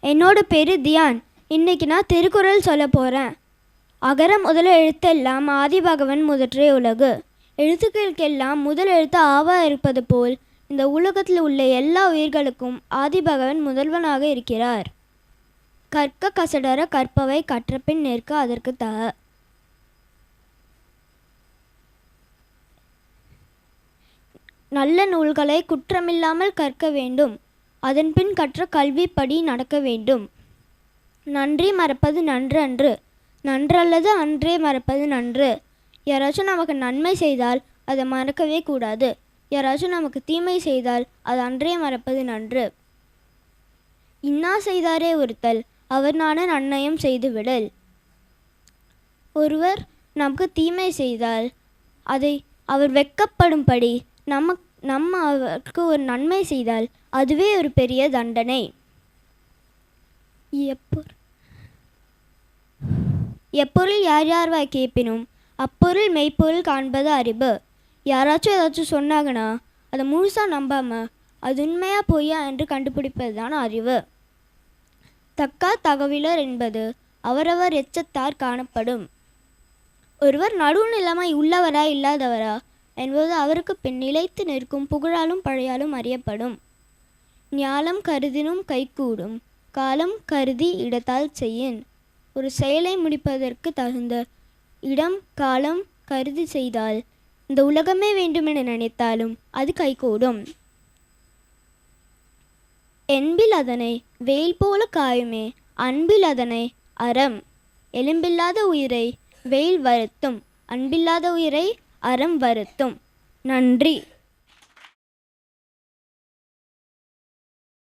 என்னோட பேர் தியான். இன்னைக்கு நான் திருக்குறள் சொல்ல போகிறேன். அகர முதல எழுத்தெல்லாம் ஆதிபகவன் முதற்றே உலகு. எழுத்துக்களுக்கெல்லாம் முதல் எழுத்து ஆவா இருப்பது போல் இந்த உலகத்தில் உள்ள எல்லா உயிர்களுக்கும் ஆதிபகவன் முதல்வனாக இருக்கிறார். கற்க கசடர கற்பவை கற்றபின் நிற்க அதற்கு தக. நல்ல நூல்களை குற்றமில்லாமல் கற்க வேண்டும். அதன்பின் கற்ற கல்விப்படி நடக்க வேண்டும். நன்றி மறப்பது நன்று அன்று, நன்றல்லது அன்றே மறப்பது நன்று. யாராச்சும் நமக்கு நன்மை செய்தால் அதை மறக்கவே கூடாது. யாராச்சும் நமக்கு தீமை செய்தால் அது அன்றே மறப்பது நன்று. இன்னா செய்தாரே ஒருத்தல் அவர் நான நன்னயம் செய்து விடல். ஒருவர் நமக்கு தீமை செய்தால் அதை அவர் வெட்கப்படும்படி நம்ம அவருக்கு ஒரு நன்மை செய்தால் அதுவே ஒரு பெரிய தண்டனை. எப்பொருள் யார் யார்வாய் கேட்பினும் அப்பொருள் மெய்ப்பொருள் காண்பது அறிவு. யாராச்சும் ஏதாச்சும் சொன்னாங்கன்னா அதை முழுசாக நம்பாமல் அது உண்மையா பொய்யா என்று கண்டுபிடிப்பது தான் அறிவு. தக்கார் தகவலர் என்பது அவரவர் எச்சத்தார் காணப்படும். ஒருவர் நடுநிலைமை உள்ளவரா இல்லாதவரா என்பது அவருக்கு பின் நிலைத்து நிற்கும் புகழாலும் பழையாலும் அறியப்படும். ஞாலம் கருதினும் கைகூடும் காலம் கருதி இடத்தால் செய்யின். ஒரு செயலை முடிப்பதற்கு தகுந்த இடம் காலம் கருதி செய்தால் இந்த உலகமே வேண்டுமென நினைத்தாலும் அது கைகூடும். என்பில் அதனை வெயில் போல காயுமே அன்பில் அதனை அறம். எலும்பில்லாத உயிரை வெயில் வருத்தும், அன்பில்லாத உயிரை அறம் வருத்தும். நன்றி.